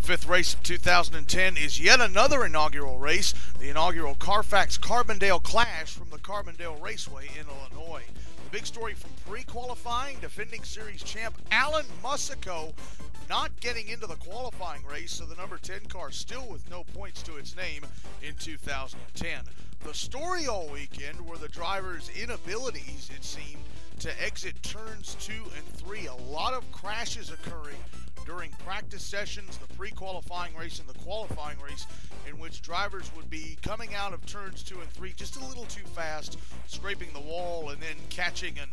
fifth race of 2010 is yet another inaugural race, the inaugural Carfax Carbondale Clash from the Carbondale Raceway in Illinois. The big story from pre-qualifying, defending series champ Alan Musico not getting into the qualifying race, so the number 10 car still with no points to its name in 2010. The story all weekend were the drivers' inabilities, it seemed, to exit turns 2 and 3. A lot of crashes occurring during practice sessions, the pre-qualifying race and the qualifying race, in which drivers would be coming out of turns 2 and 3 just a little too fast, scraping the wall and then catching an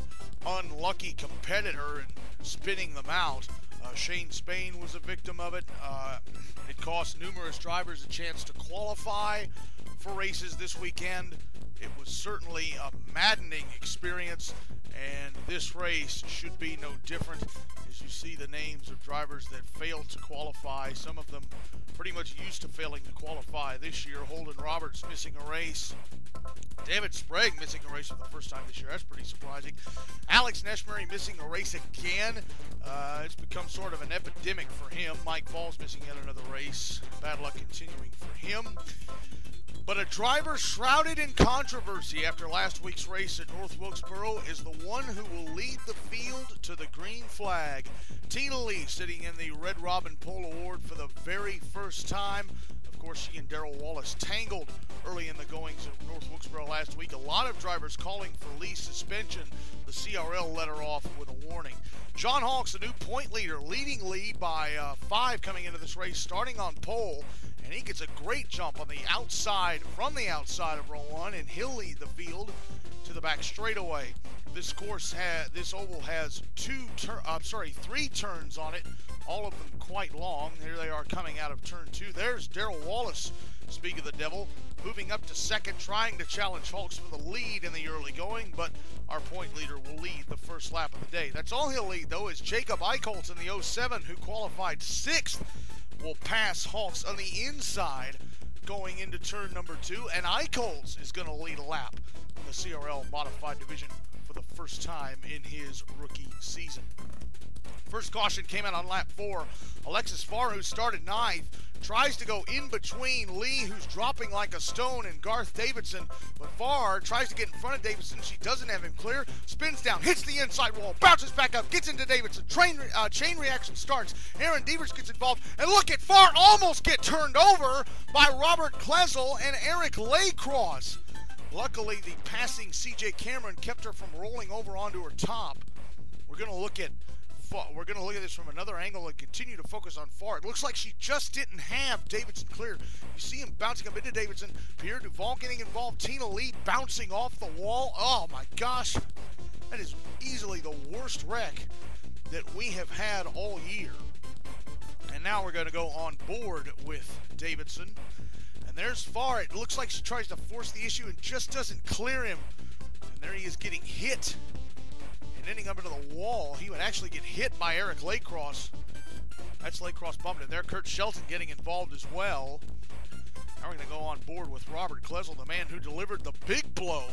unlucky competitor and spinning them out. Shane Spain was a victim of it. It cost numerous drivers a chance to qualify for races this weekend. It was certainly a maddening experience, and this race should be no different. As you see the names of drivers that failed to qualify, some of them pretty much used to failing to qualify this year. Holden Roberts missing a race. David Sprague missing a race for the first time this year. That's pretty surprising. Alex Neshmary missing a race again. It's become sort of an epidemic for him. Mike Falls missing yet another race. Bad luck continuing for him. But a driver shrouded in controversy after last week's race at North Wilkesboro is the one who will lead the field to the green flag. Tina Lee sitting in the Red Robin Pole Award for the very first time. Of course, she and Darrell Wallace tangled early in the goings at North Wilkesboro last week. A lot of drivers calling for Lee's suspension. The CRL let her off with a warning. John Hawks, the new point leader, leading Lee by 5 coming into this race, starting on pole. And he gets a great jump on the outside, from the outside of row 1, and he'll lead the field to the back straightaway. This oval has 3 turns on it, all of them quite long. Here they are coming out of turn 2. There's Darrell Wallace, speak of the devil, moving up to second, trying to challenge Hawks for the lead in the early going, but our point leader will lead the first lap of the day. That's all he'll lead, though, is Jacob Eichholz in the 07, who qualified 6th, will pass Hawks on the inside going into turn number 2, and Eichholz is going to lead a lap in the CRL modified division for the first time in his rookie season. First caution came out on lap 4. Alexis Farr, who started 9th, tries to go in between Lee, who's dropping like a stone, and Garth Davidson, but Farr tries to get in front of Davidson. She doesn't have him clear, spins down, hits the inside wall, bounces back up, gets into Davidson. Chain reaction starts. Aaron Devers gets involved, and look at Farr almost get turned over by Robert Klesel and Eric Laycross. Luckily, the passing CJ Cameron kept her from rolling over onto her top. We're going to look at this from another angle and continue to focus on Farr. It looks like she just didn't have Davidson clear. You see him bouncing up into Davidson. Pierre Duval getting involved. Tina Lee bouncing off the wall. Oh my gosh. That is easily the worst wreck that we have had all year. And now we're going to go on board with Davidson. And there's Farr. It looks like she tries to force the issue and just doesn't clear him. And there he is getting hit and ending up into the wall. He would actually get hit by Eric Laycross. That's Laycross bumped in there. Kurt Shelton getting involved as well. Now we're going to go on board with Robert Klesel, the man who delivered the big blow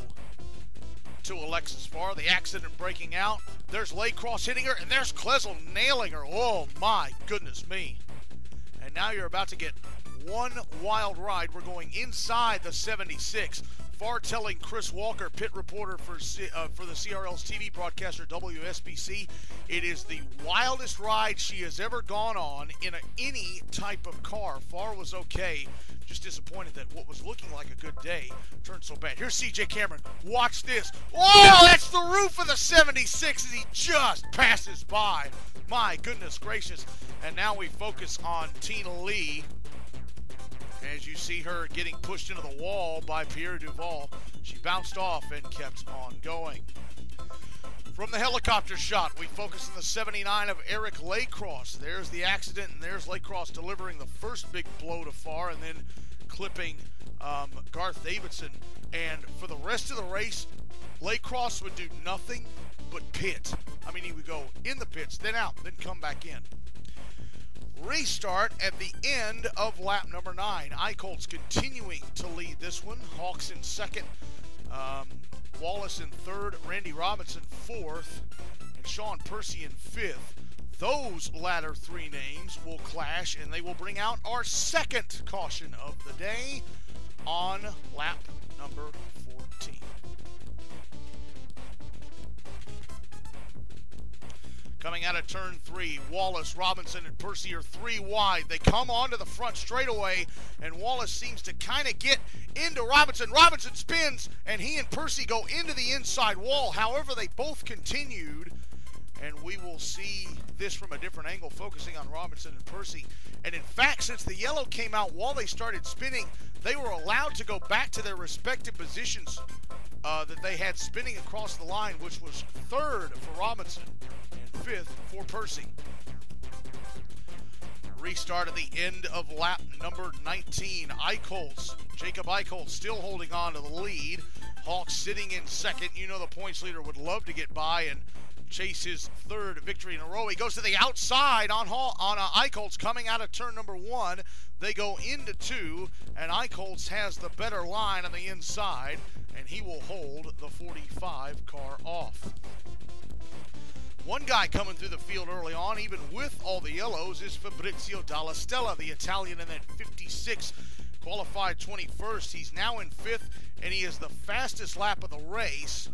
to Alexis Farr. The accident breaking out. There's Laycross hitting her, and there's Klesel nailing her. Oh my goodness me. And now you're about to get one wild ride. We're going inside the 76. Farr telling Chris Walker, pit reporter for the CRL's TV broadcaster WSBC, it is the wildest ride she has ever gone on in any type of car. Farr was okay, just disappointed that what was looking like a good day turned so bad. Here's CJ Cameron. Watch this. Oh, that's the roof of the 76 as he just passes by. My goodness gracious. And now we focus on Tina Lee, as you see her getting pushed into the wall by Pierre Duval. She bounced off and kept on going. From the helicopter shot, we focus on the 79 of Eric Laycross. There's the accident, and there's Laycross delivering the first big blow to Farr, and then clipping Garth Davidson. And for the rest of the race, Laycross would do nothing but pit. I mean, he would go in the pits, then out, then come back in. Restart at the end of lap number 9. Eichholz continuing to lead this one. Hawks in second. Wallace in third. Randy Robinson fourth. And Sean Percy in fifth. Those latter three names will clash, and they will bring out our second caution of the day on lap number 14. Coming out of turn 3, Wallace, Robinson, and Percy are 3 wide. They come onto the front straightaway, and Wallace seems to kind of get into Robinson. Robinson spins, and he and Percy go into the inside wall. However, they both continued, and we will see this from a different angle, focusing on Robinson and Percy. And in fact, since the yellow came out while they started spinning, they were allowed to go back to their respective positions that they had spinning across the line, which was 3rd for Robinson and 5th for Percy. Restart at the end of lap number 19. Jacob Eichholz still holding on to the lead. Hawks sitting in 2nd. You know the points leader would love to get by and chase his 3rd victory in a row. He goes to the outside on Eichholz coming out of turn number 1. They go into 2, and Eichholz has the better line on the inside, and he will hold the 45 car off. One guy coming through the field early on, even with all the yellows, is Fabrizio Dalla Stella, the Italian in that 56, qualified 21st. He's now in 5th, and he is the fastest lap of the race.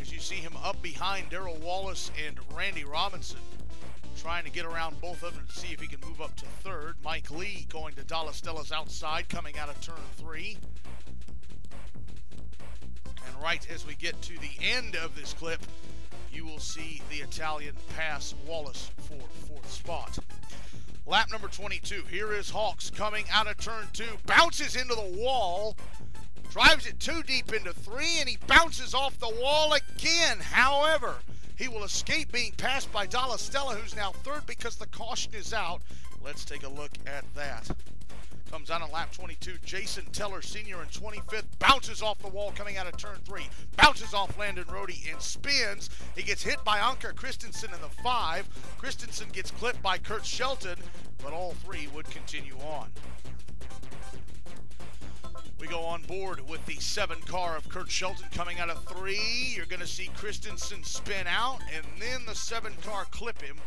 As you see him up behind Darrell Wallace and Randy Robinson, trying to get around both of them to see if he can move up to 3rd. Mike Lee going to Dalla Stella's outside, coming out of turn 3. And right as we get to the end of this clip, you will see the Italian pass Wallace for 4th spot. Lap number 22. Here is Hawks coming out of turn 2. Bounces into the wall. Drives it too deep into 3, and he bounces off the wall again. However, he will escape being passed by Dalla Stella, who's now 3rd because the caution is out. Let's take a look at that. Comes out on lap 22, Jason Teller Sr. in 25th, bounces off the wall coming out of turn 3, bounces off Landon Rohde and spins. He gets hit by Anker Christensen in the 5. Christensen gets clipped by Kurt Shelton, but all 3 would continue on. We go on board with the 7 car of Kurt Shelton coming out of 3. You're going to see Christensen spin out, and then the 7 car clip him,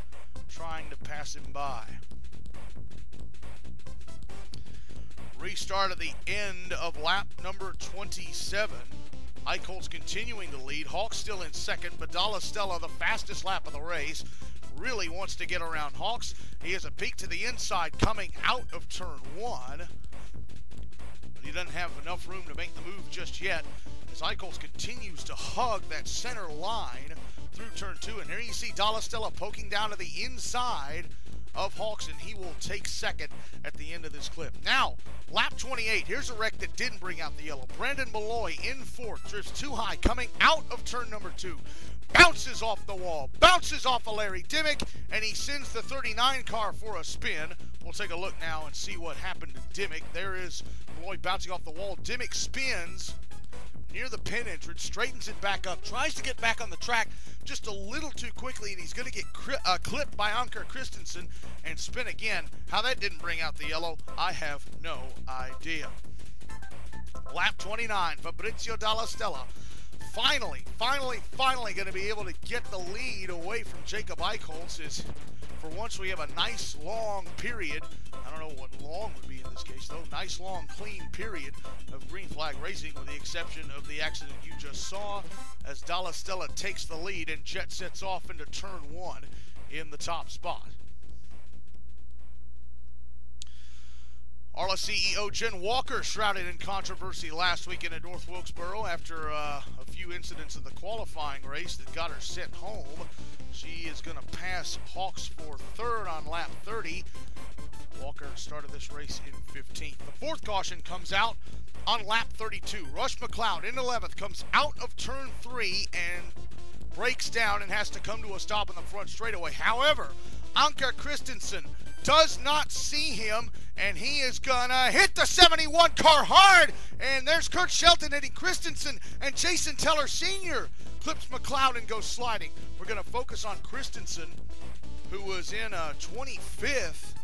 trying to pass him by. Restart at the end of lap number 27. Eichholz continuing to lead. Hawks still in 2nd, but Dalla Stella, the fastest lap of the race, really wants to get around Hawks. He has a peek to the inside coming out of turn 1. He doesn't have enough room to make the move just yet, as Eichholz continues to hug that center line through turn 2. And here you see Dalla Stella poking down to the inside of Hawks, and he will take 2nd at the end of this clip. Now, lap 28. Here's a wreck that didn't bring out the yellow. Brendan Malloy in 4th, drifts too high, coming out of turn number 2. Bounces off the wall, bounces off of Larry Dimmick, and he sends the 39 car for a spin. We'll take a look now and see what happened to Dimmick. There is Malloy bouncing off the wall. Dimmick spins near the pin entrance, straightens it back up, tries to get back on the track just a little too quickly, and he's going to get clipped by Anker Christensen and spin again. How that didn't bring out the yellow, I have no idea. Lap 29, Fabrizio Dalla Stella. Finally going to be able to get the lead away from Jacob Eichholz. For once we have a nice long period. I don't know what long would be in this case though. Nice long clean period of green flag racing, with the exception of the accident you just saw, as Dalla Stella takes the lead and jet sets off into turn 1 in the top spot. Arla CEO Jen Walker shrouded in controversy last weekend at North Wilkesboro after a few incidents in the qualifying race that got her sent home. She is going to pass Hawks for 3rd on lap 30. Walker started this race in 15th. The 4th caution comes out on lap 32. Rush McLeod in 11th comes out of turn 3 and breaks down and has to come to a stop in the front straightaway. However, Anker Christensen does not see him, and he is gonna hit the 71 car hard, and there's Kurt Shelton hitting Christensen, and Jason Teller Sr. clips McLeod and goes sliding. We're gonna focus on Christensen, who was in a 25th,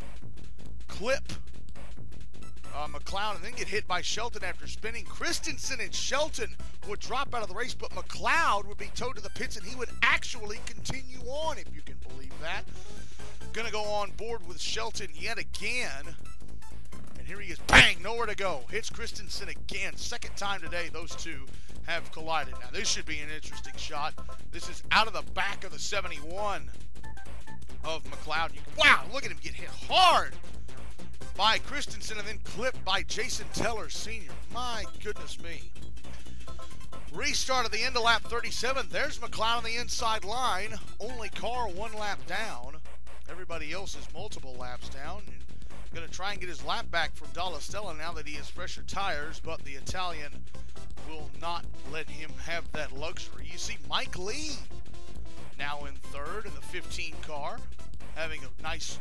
clip McLeod and then get hit by Shelton after spinning. Christensen and Shelton would drop out of the race, but McLeod would be towed to the pits, and he would actually continue on, if you can believe that. Going to go on board with Shelton yet again. And here he is. Bang! Nowhere to go. Hits Christensen again. Second time today those two have collided. Now, this should be an interesting shot. This is out of the back of the 71 of McLeod. Wow, look at him get hit hard by Christensen and then clipped by Jason Teller Sr. My goodness me. Restart at the end of lap 37. There's McLeod on the inside line. Only car one lap down. Everybody else is multiple laps down. And going to try and get his lap back from Dalla Stella now that he has fresher tires, but the Italian will not let him have that luxury. You see Mike Lee now in third in the 15 car, having a nice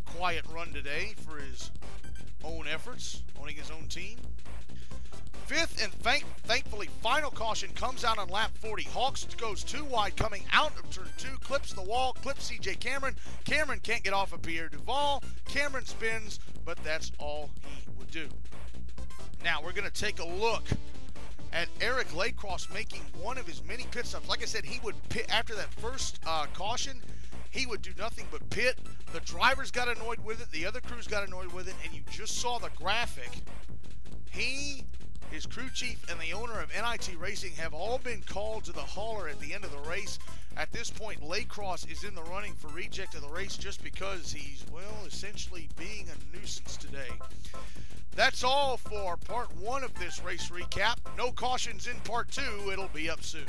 quiet run today for his own efforts, owning his own team. Fifth and thankfully final caution comes out on lap 40. Hawks goes too wide coming out of turn 2, clips the wall, clips CJ Cameron. Cameron can't get off of Pierre Duval. Cameron spins, but that's all he would do. Now we're going to take a look at Eric Lacrosse making one of his many pit stops. Like I said, he would pit after that first caution. He would do nothing but pit. The drivers got annoyed with it. The other crews got annoyed with it. And you just saw the graphic. His crew chief, and the owner of NIT Racing have all been called to the hauler at the end of the race. At this point, Lacrosse is in the running for reject of the race just because he's, well, essentially being a nuisance today. That's all for part 1 of this race recap. No cautions in part 2. It'll be up soon.